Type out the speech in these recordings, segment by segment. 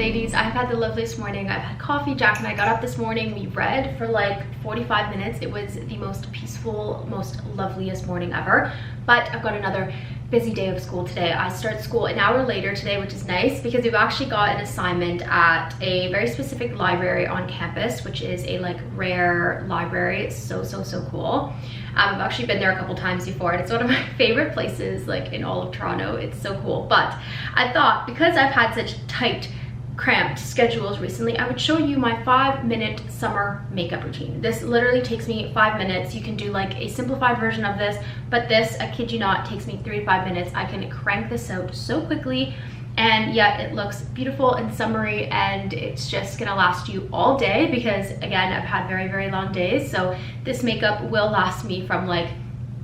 ladies, I've had the loveliest morning. I've had coffee. Jack and I got up this morning. We read for like 45 minutes. It was the most peaceful, most loveliest morning ever. But I've got another busy day of school today. I start school an hour later today, which is nice because we've actually got an assignment at a very specific library on campus, which is a like rare library. It's so cool. I've actually been there a couple times before, and it's one of my favorite places like in all of Toronto. It's so cool. But I thought because I've had such tight, cramped schedules recently, I would show you my 5-minute summer makeup routine. This literally takes me 5 minutes. You can do like a simplified version of this, but this, I kid you not, takes me 3 to 5 minutes. I can crank this out so quickly, and yet it looks beautiful and summery, and it's just gonna last you all day because again, I've had very long days. So this makeup will last me from like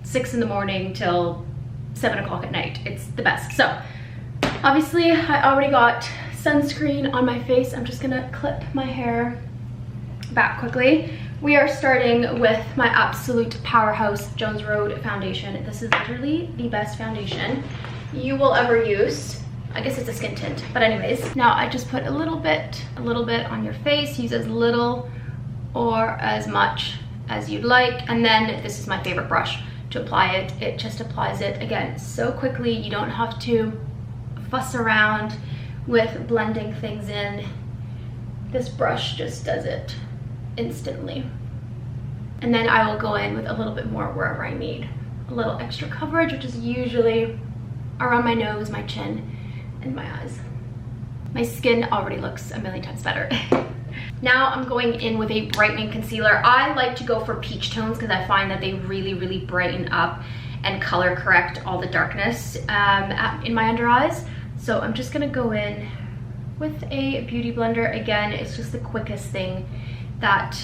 6 in the morning till 7 o'clock at night. It's the best. So obviously I already got sunscreen on my face. I'm just gonna clip my hair back quickly. We are starting with my absolute powerhouse Jones Road foundation. This is literally the best foundation you will ever use. I guess it's a skin tint, but anyways. Now I just put a little bit on your face. Use as little or as much as you'd like. And then this is my favorite brush to apply it. It just applies it again so quickly. You don't have to fuss around with blending things in. This brush just does it instantly. And then I will go in with a little bit more wherever I need a little extra coverage, which is usually around my nose, my chin, and my eyes. My skin already looks a million times better. Now I'm going in with a brightening concealer. I like to go for peach tones because I find that they really brighten up and color correct all the darkness in my under eyes. So I'm just gonna go in with a beauty blender. Again, it's just the quickest thing that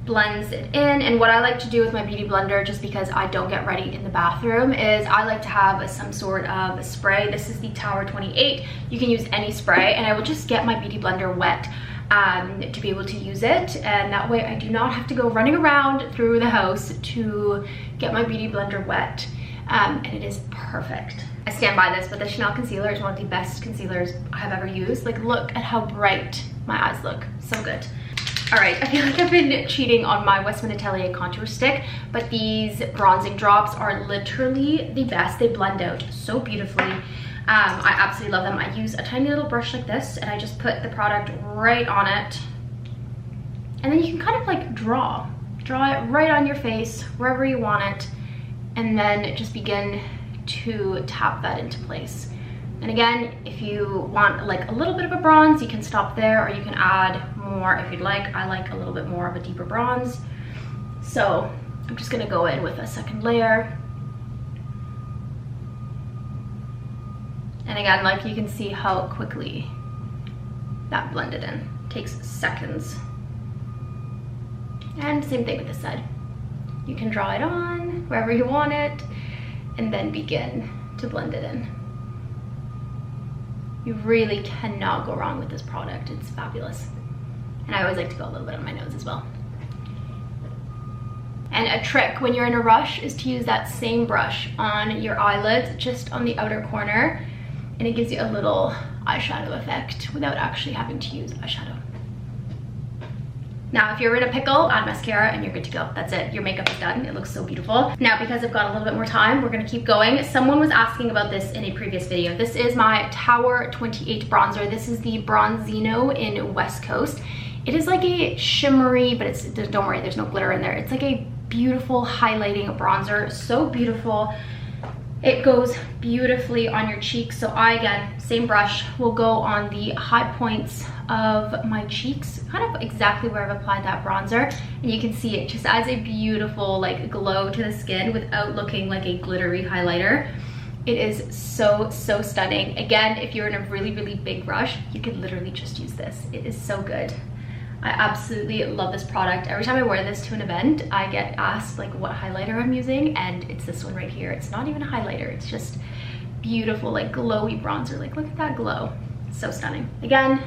blends it in. And what I like to do with my beauty blender, just because I don't get ready in the bathroom, is I like to have some sort of spray. This is the Tower 28. You can use any spray, and I will just get my beauty blender wet to be able to use it, and that way I do not have to go running around through the house to get my beauty blender wet. And it is perfect. I stand by this, but the Chanel concealer is one of the best concealers I have ever used. Like, look at how bright my eyes look. So good. All right, I feel like I've been cheating on my Westman Atelier contour stick, but these bronzing drops are literally the best. They blend out so beautifully. I absolutely love them. I use a tiny little brush like this, and I just put the product right on it. And then you can kind of like draw it right on your face, wherever you want it, and then just begin to tap that into place. And again, if you want like a little bit of a bronze, you can stop there, or you can add more if you'd like. I like a little bit more of a deeper bronze. So I'm just gonna go in with a second layer. And again, like, you can see how quickly that blended in. It takes seconds. And same thing with this side. You can draw it on wherever you want it, and then begin to blend it in. You really cannot go wrong with this product. It's fabulous. And I always like to go a little bit on my nose as well. And a trick when you're in a rush is to use that same brush on your eyelids, just on the outer corner, and it gives you a little eyeshadow effect without actually having to use eyeshadow. Now, if you're in a pickle, add mascara and you're good to go. That's it. Your makeup is done. It looks so beautiful. Now, because I've got a little bit more time, we're gonna keep going. Someone was asking about this in a previous video. This is my Tower 28 bronzer. This is the Bronzino in West Coast. It is like a shimmery, but don't worry, there's no glitter in there. It's like a beautiful highlighting bronzer. So beautiful. It goes beautifully on your cheeks. So I, again, same brush, will go on the high points of my cheeks, kind of exactly where I've applied that bronzer. And you can see it just adds a beautiful like glow to the skin without looking like a glittery highlighter. It is so stunning. Again, if you're in a really big rush, you could literally just use this. It is so good. I absolutely love this product. Every time I wear this to an event, I get asked like what highlighter I'm using, and it's this one right here. It's not even a highlighter, it's just beautiful, like glowy bronzer. Like, look at that glow. So stunning. Again,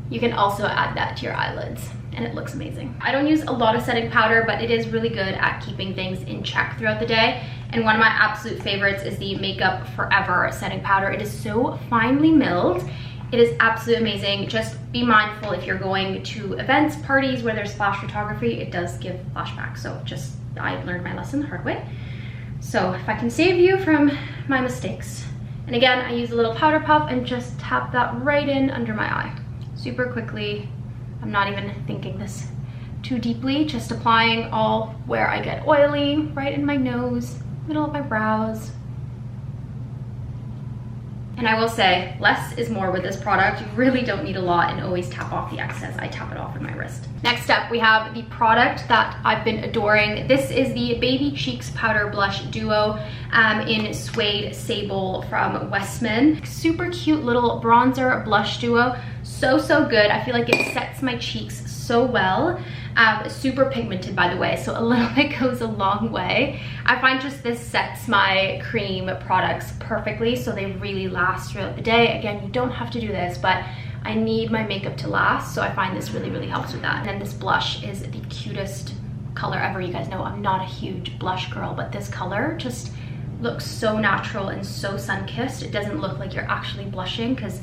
you can also add that to your eyelids, and it looks amazing. I don't use a lot of setting powder, but it is really good at keeping things in check throughout the day. And one of my absolute favorites is the Makeup Forever setting powder. It is so finely milled. It is absolutely amazing. Just be mindful if you're going to events, parties where there's flash photography, it does give flashbacks. So just, I learned my lesson the hard way. So if I can save you from my mistakes. And again, I use a little powder puff and just tap that right in under my eye. Super quickly. I'm not even thinking this too deeply, just applying all where I get oily, right in my nose, middle of my brows. And I will say, less is more with this product. You really don't need a lot, and always tap off the excess. I tap it off with my wrist. Next up, we have the product that I've been adoring. This is the Baby Cheeks Powder Blush Duo in Suede Sable from Westman. Super cute little bronzer blush duo. So good. I feel like it sets my cheeks so well. Super pigmented, by the way, so a little bit goes a long way. I find just this sets my cream products perfectly, so they really last throughout the day. Again, you don't have to do this, but I need my makeup to last, so I find this really helps with that. And then this blush is the cutest color ever. You guys know I'm not a huge blush girl, but this color just looks so natural and so sun-kissed. It doesn't look like you're actually blushing, because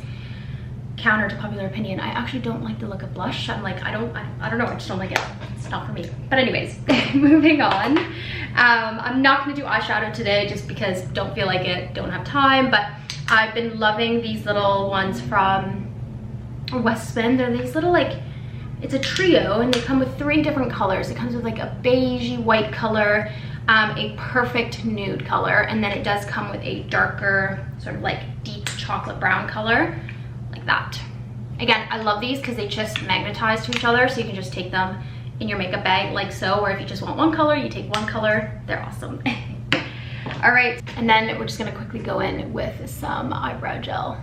counter to popular opinion, I actually don't like the look of blush. I'm like, I don't know, I just don't like it. It's not for me. But anyways, moving on. I'm not gonna do eyeshadow today just because don't feel like it, don't have time, but I've been loving these little ones from Westman. They're these little, like, it's a trio, and they come with 3 different colors. It comes with like a beigey white color, a perfect nude color, and then it does come with a darker, sort of like deep chocolate brown color. Like that. Again, I love these because they just magnetize to each other, so you can just take them in your makeup bag like so, or if you just want one color, you take one color. They're awesome. All right, and then we're just gonna quickly go in with some eyebrow gel.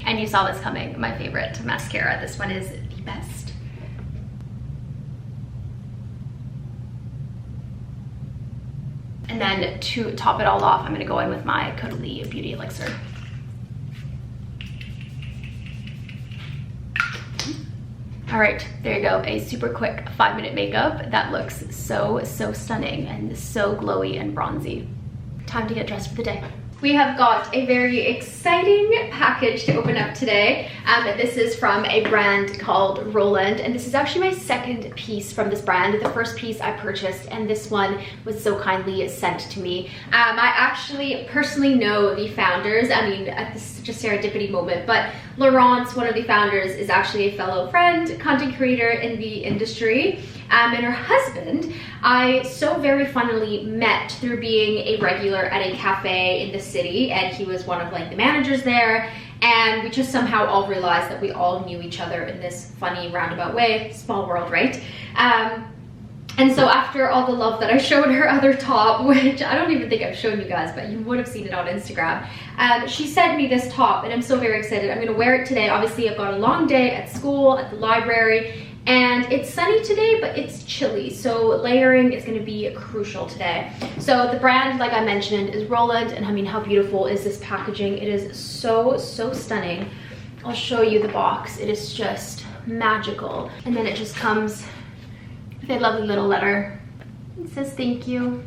And you saw this coming, my favorite mascara. This one is the best. And then to top it all off, I'm gonna go in with my Caudalie Beauty Elixir. All right, there you go. A super quick 5-minute makeup that looks so stunning and so glowy and bronzy. Time to get dressed for the day. We have got a very exciting package to open up today. This is from a brand called Roland, and this is actually my second piece from this brand. The first piece I purchased, and this one was so kindly sent to me. I actually personally know the founders. I mean, this is such a serendipity moment, but Laurence, one of the founders, is actually a fellow friend, content creator in the industry. And her husband, I so very funnily met through being a regular at a cafe in the city, and he was one of like the managers there, and we just somehow all realized that we all knew each other in this funny roundabout way. Small world, right? And so after all the love that I showed her other top, which I don't even think I've shown you guys, but you would have seen it on Instagram, she sent me this top, and I'm so very excited. I'm gonna wear it today. Obviously, I've got a long day at school, at the library, and it's sunny today, but it's chilly, so layering is going to be crucial today. So the brand, like I mentioned, is Roland, and I mean, how beautiful is this packaging? It is so stunning. I'll show you the box. It is just magical. And then it just comes with a lovely little letter. It says thank you.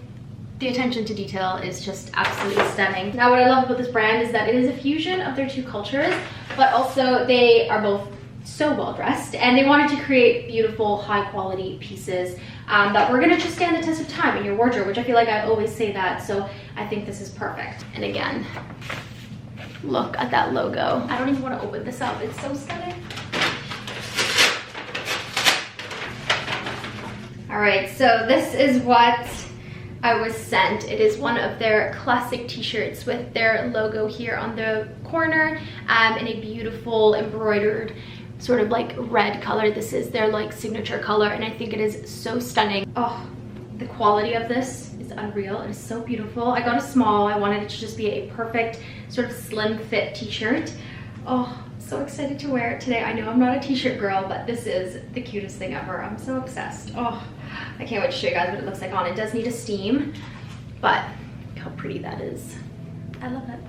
The attention to detail is just absolutely stunning. Now, what I love about this brand is that it is a fusion of their 2 cultures, but also they are both so well dressed, and they wanted to create beautiful, high quality pieces that were gonna just stand the test of time in your wardrobe, which I feel like I always say that, so I think this is perfect. And again, look at that logo. I don't even want to open this up, it's so stunning. All right, so this is what I was sent. It is one of their classic t-shirts with their logo here on the corner in a beautiful embroidered sort of like red color. This is their like signature color, and I think it is so stunning. Oh, the quality of this is unreal. It is so beautiful. I got a small. I wanted it to just be a perfect sort of slim fit t-shirt. Oh, so excited to wear it today. I know I'm not a t-shirt girl, but this is the cutest thing ever. I'm so obsessed. Oh, I can't wait to show you guys what it looks like on. It does need a steam, but look how pretty that is. I love it.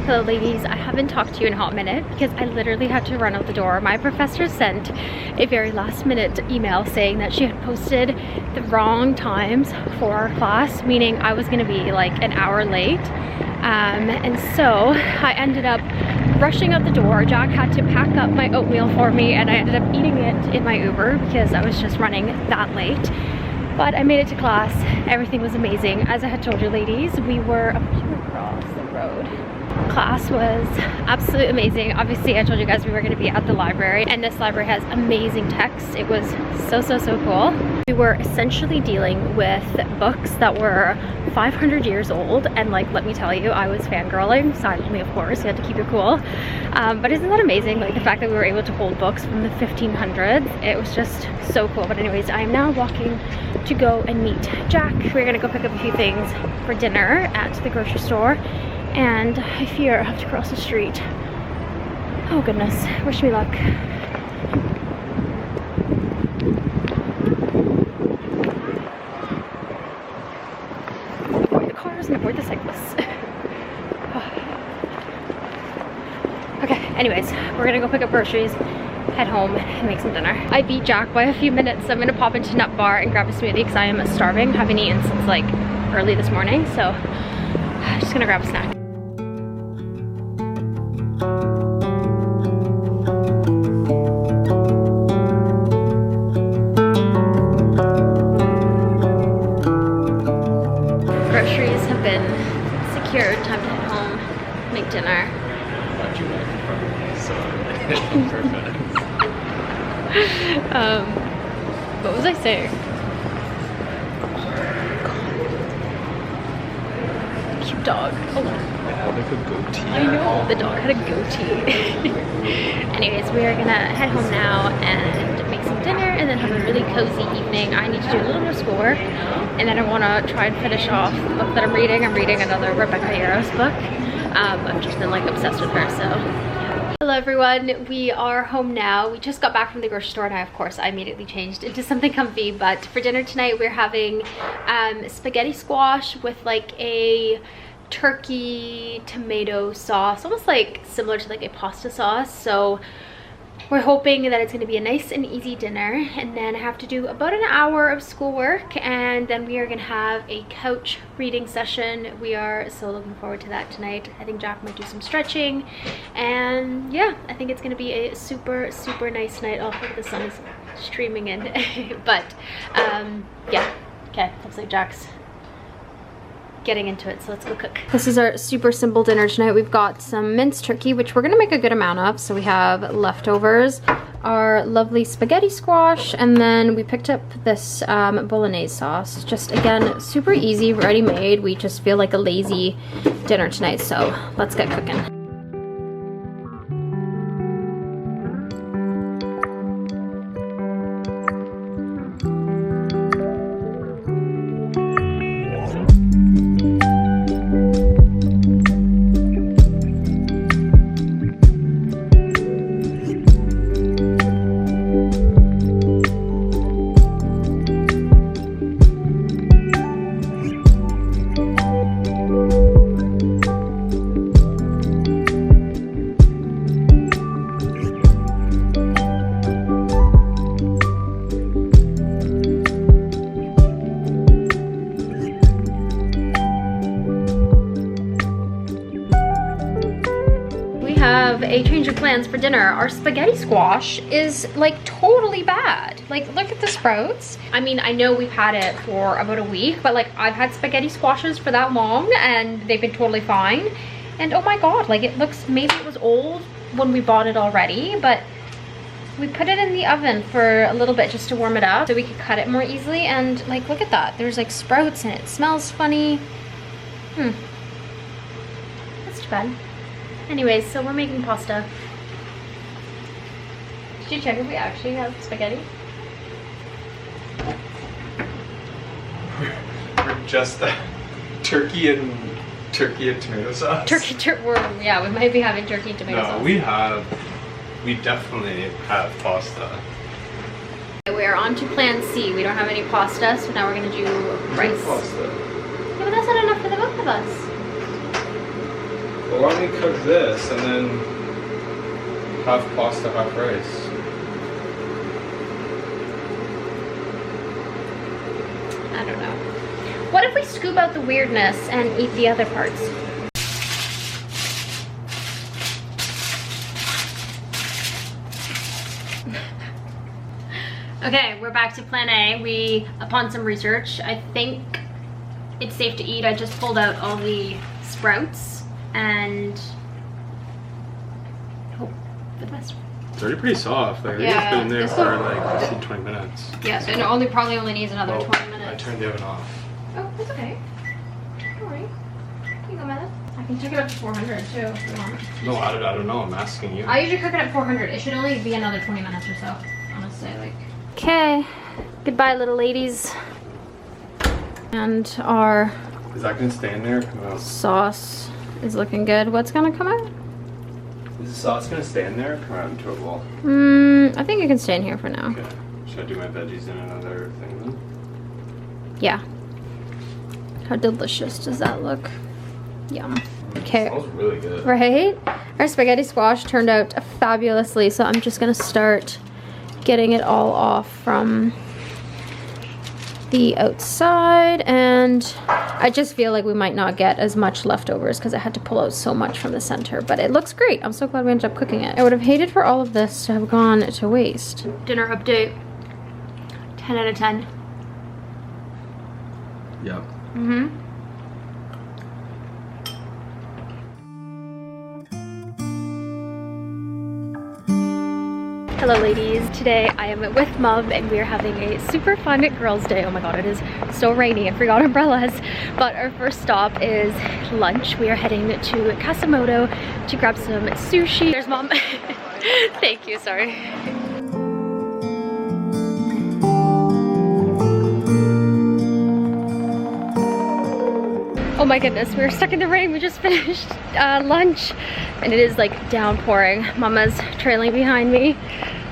Hello ladies, I haven't talked to you in a hot minute because I literally had to run out the door. My professor sent a very last minute email saying that she had posted the wrong times for our class, meaning I was gonna be like an hour late. And so I ended up rushing out the door. Jack had to pack up my oatmeal for me and I ended up eating it in my Uber because I was just running that late. But I made it to class. Everything was amazing. As I had told you ladies, we were across the road. Class was absolutely amazing. Obviously I told you guys we were going to be at the library, and this library has amazing texts. It was so cool. We were essentially dealing with books that were 500 years old, and like, let me tell you, I was fangirling silently, of course. You had to keep it cool. But isn't that amazing, like the fact that we were able to hold books from the 1500s? It was just so cool. But anyways, I am now walking to go and meet Jack. We're gonna go pick up a few things for dinner at the grocery store, and I fear I have to cross the street. Oh goodness, wish me luck. Avoid the cars and avoid the cyclists. Okay, anyways, we're gonna go pick up groceries, head home, and make some dinner. I beat Jack by a few minutes, so I'm gonna pop into Nut Bar and grab a smoothie because I am starving. Haven't eaten since like early this morning, so I'm just gonna grab a snack. Groceries have been secured. Time to head home, make dinner. What was I saying? Cute dog. Oh. It had like a goatee. I know, the dog had a goatee. Anyways, we are gonna head home now and make some dinner and then have a really cozy evening. I need to do a little more schoolwork, and then I want to try and finish off the book that I'm reading. I'm reading another Rebecca Yarros book. I've just been like obsessed with her, so. Hello everyone, we are home now. We just got back from the grocery store and I immediately changed into something comfy, but for dinner tonight we're having spaghetti squash with like a turkey tomato sauce, almost like similar to like a pasta sauce. So we're hoping that it's going to be a nice and easy dinner, and then I have to do about an hour of schoolwork, and then we are going to have a couch reading session. We are so looking forward to that tonight. I think Jack might do some stretching, and yeah, I think it's going to be a super nice night. Oh, look, the sun is streaming in. But yeah, okay, looks like Jack's getting into it, so let's go cook. This is our super simple dinner tonight. We've got some minced turkey, which we're gonna make a good amount of, so we have leftovers, our lovely spaghetti squash, and then we picked up this bolognese sauce. Just again, super easy, ready made. We just feel like a lazy dinner tonight, so let's get cooking. A change of plans for dinner. Our spaghetti squash is like totally bad. Like, look at the sprouts. I mean, I know we've had it for about a week, but like I've had spaghetti squashes for that long and they've been totally fine. And oh my god, like it looks, maybe it was old when we bought it already, but we put it in the oven for a little bit just to warm it up so we could cut it more easily. And like, look at that, there's like sprouts and it smells funny. That's too bad. Anyways, so we're making pasta. Did you check if we actually have spaghetti? We're just turkey and tomato sauce. Yeah, we might be having turkey and tomato sauce. We definitely have pasta. We are on to plan C. We don't have any pasta, so now we're gonna do rice. Pasta. Yeah, but that's not enough for the both of us. Bologna only cook this and then half pasta, half rice. I don't know. What if we scoop out the weirdness and eat the other parts? Okay, we're back to plan A. We, upon some research, I think it's safe to eat. I just pulled out all the sprouts and hope for the best. It's already pretty soft. Like, Yeah, it's been in there this for one- like 20 minutes. Yeah, so it probably only needs another 20 minutes. I turned the oven off. Oh, that's okay. Don't worry. Here you go, Mother. I can cook it up to 400 too if you want. No, I don't know. I'm asking you. I usually cook it at 400. It should only be another 20 minutes or so, honestly. Okay, goodbye, little ladies. And our Is that gonna stay in there? Come out. sauce is looking good. What's gonna come out? Is the sauce gonna stay in there? Or come out into a bowl. I think it can stay in here for now. Okay. Should I do my veggies in another thing then? Yeah. How delicious does that look? Yum. Okay. Smells really good. Right? Our spaghetti squash turned out fabulously, so I'm just gonna start getting it all off from the outside, and I just feel like we might not get as much leftovers because I had to pull out so much from the center, but it looks great. I'm so glad we ended up cooking it. I would have hated for all of this to have gone to waste. Dinner update. 10 out of 10. Yep. Mm-hmm. Hello ladies, today I am with Mom and we are having a super fun girls day. Oh my god, it is so rainy, I forgot umbrellas. But our first stop is lunch. We are heading to Kasamoto to grab some sushi. There's Mom. Thank you, sorry. Oh my goodness, we're stuck in the rain. We just finished lunch and it is like downpouring. Mama's trailing behind me.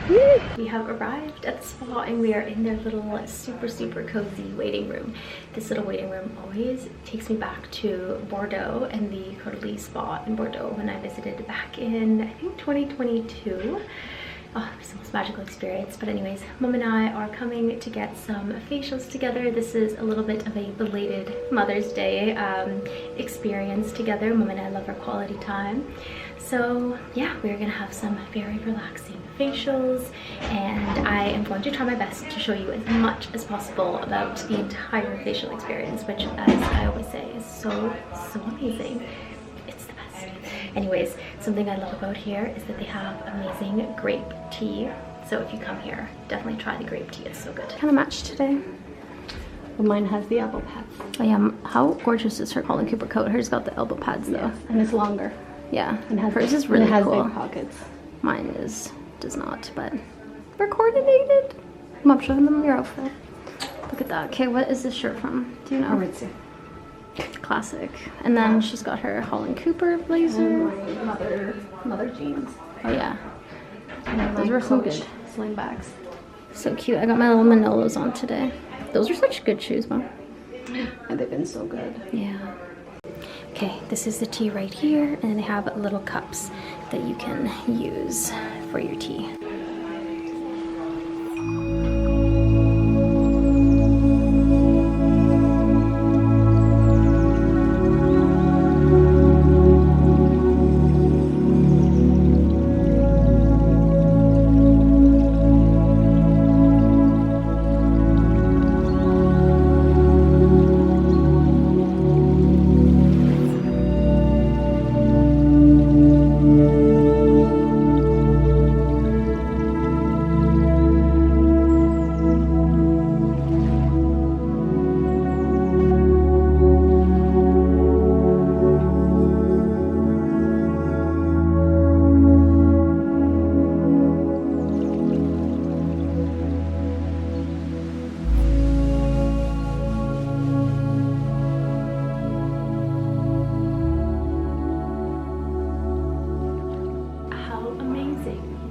Woo. We have arrived at the spot and we are in their little super cozy waiting room. This little waiting room always takes me back to Bordeaux and the Coralie spot in Bordeaux when I visited back in, I think, 2022. Oh, it was the most magical experience. But anyways, Mom and I are coming to get some facials together. This is a little bit of a belated Mother's Day experience together. Mom and I love our quality time. So yeah, we're gonna have some very relaxing facials and I am going to try my best to show you as much as possible about the entire facial experience, which, as I always say, is so amazing. It's the best. Anyways, something I love about here is that they have amazing grape tea. So if you come here, definitely try the grape tea. It's so good. Kind of matched today. Well, mine has the elbow pads. Oh yeah, how gorgeous is her Colin Cooper coat? Hers got the elbow pads though. Yes, and it's longer. Yeah, And hers is really has cool. big pockets. Mine does not, but we're coordinated. Mom, show them your outfit. Look at that. Okay, what is this shirt from? Do you know? Aritzia. Classic. And then she's got her Holland Cooper blazer. And my mother jeans. Oh yeah, And those my were so Coach good. sling bags. So cute. I got my little Manolos on today. Those are such good shoes, Mom. And they've been so good. Yeah. Okay, this is the tea right here, and they have little cups that you can use for your tea.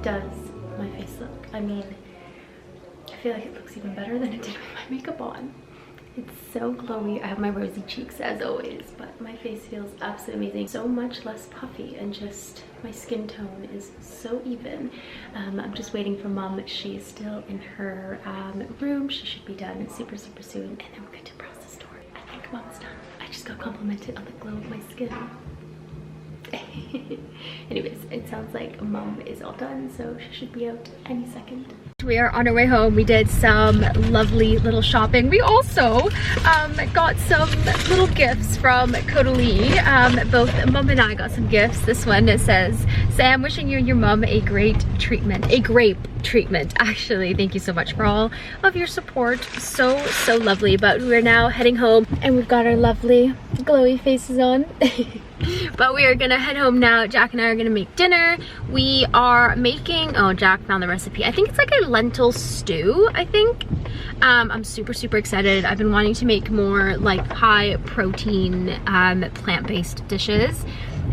Does my face look? I mean, I feel like it looks even better than it did with my makeup on. It's so glowy. I have my rosy cheeks as always, but my face feels absolutely amazing. So much less puffy and just my skin tone is so even. I'm just waiting for Mom. She's still in her room. She should be done super soon, and then we're going to browse the store. I think Mom's done. I just got complimented on the glow of my skin. Anyways, it sounds like Mom is all done, so she should be out any second. We are on our way home. We did some lovely little shopping. We also got some little gifts from Codalie. Both Mom and I got some gifts. This one, it says, "Sam, wishing you and your mom a great treatment." A grape treatment, actually. Thank you so much for all of your support. So lovely. But we're now heading home and we've got our lovely glowy faces on. But we are gonna head home now. Jack and I are gonna make dinner. We are making, oh, Jack found the recipe. I think it's like a lentil stew, I think. I'm super excited. I've been wanting to make more like high protein plant-based dishes.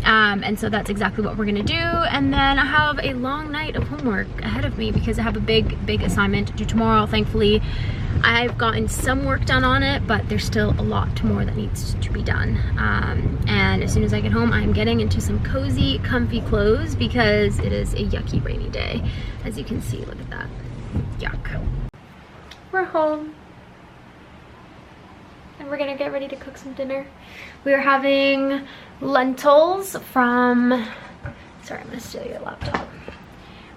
And so that's exactly what we're gonna do. And then I have a long night of homework ahead of me because I have a big assignment due tomorrow. Thankfully, I've gotten some work done on it, but there's still a lot more that needs to be done. And as soon as I get home, I'm getting into some cozy, comfy clothes because it is a yucky rainy day. As you can see, look at that. Yuck. We're home. And we're gonna get ready to cook some dinner. We're having lentils from, sorry, I'm gonna steal your laptop.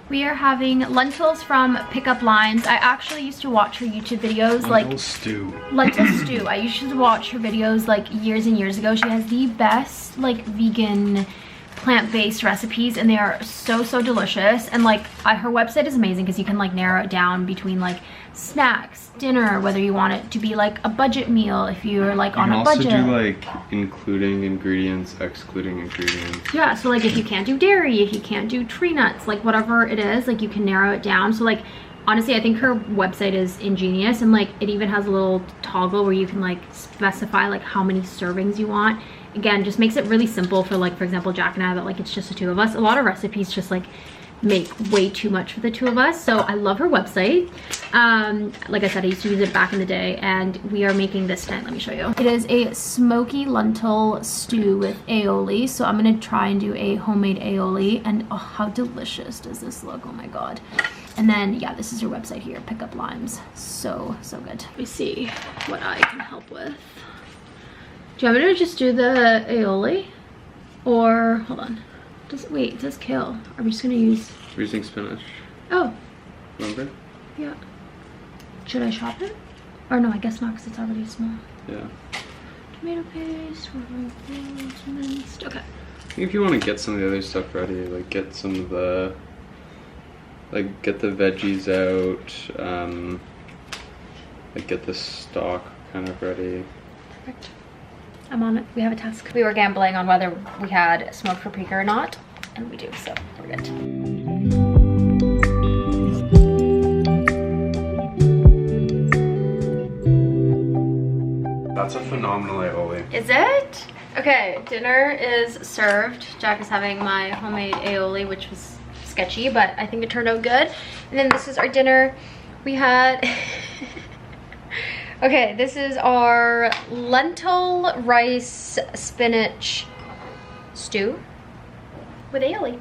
We are having lentils from Pickup Lines. I actually used to watch her YouTube videos. Lentil stew. Lentil stew. I used to watch her videos like years and years ago. She has the best like vegan plant-based recipes and they are so delicious. And like her website is amazing because you can like narrow it down between like snacks, dinner, whether you want it to be like a budget meal if you're like on a budget. You can also do like including ingredients, excluding ingredients. Yeah, so like if you can't do dairy, if you can't do tree nuts, like whatever it is, like you can narrow it down. So like honestly, I think her website is ingenious, and like it even has a little toggle where you can like specify like how many servings you want. Again, just makes it really simple for like, for example, Jack and I, that like it's just the two of us. A lot of recipes just like make way too much for the two of us. So I love her website. Like I said, I used to use it back in the day, and we are making this tonight. Let me show you. It is a smoky lentil stew with aioli. So I'm gonna try and do a homemade aioli, and oh, how delicious does this look? Oh my God. And then yeah, this is her website here, Pickup Lines. So good. Let me see what I can help with. Do you want me to just do the aioli? Or, hold on. Wait, it says kale. Are we just gonna use? We're using spinach. Oh. Remember? Yeah. Should I chop it? Or no, I guess not because it's already small. Yeah. Tomato paste, minced. Okay. I think if you want to get some of the other stuff ready, like get some of the, like get the veggies out, like get the stock kind of ready. Perfect. I'm on it. We have a task. We were gambling on whether we had smoked paprika or not, and we do, so we're good. That's a phenomenal aioli. Is it? Okay, dinner is served. Jack is having my homemade aioli, which was sketchy, but I think it turned out good. And then this is our dinner. We had... Okay, this is our lentil rice spinach stew with aioli.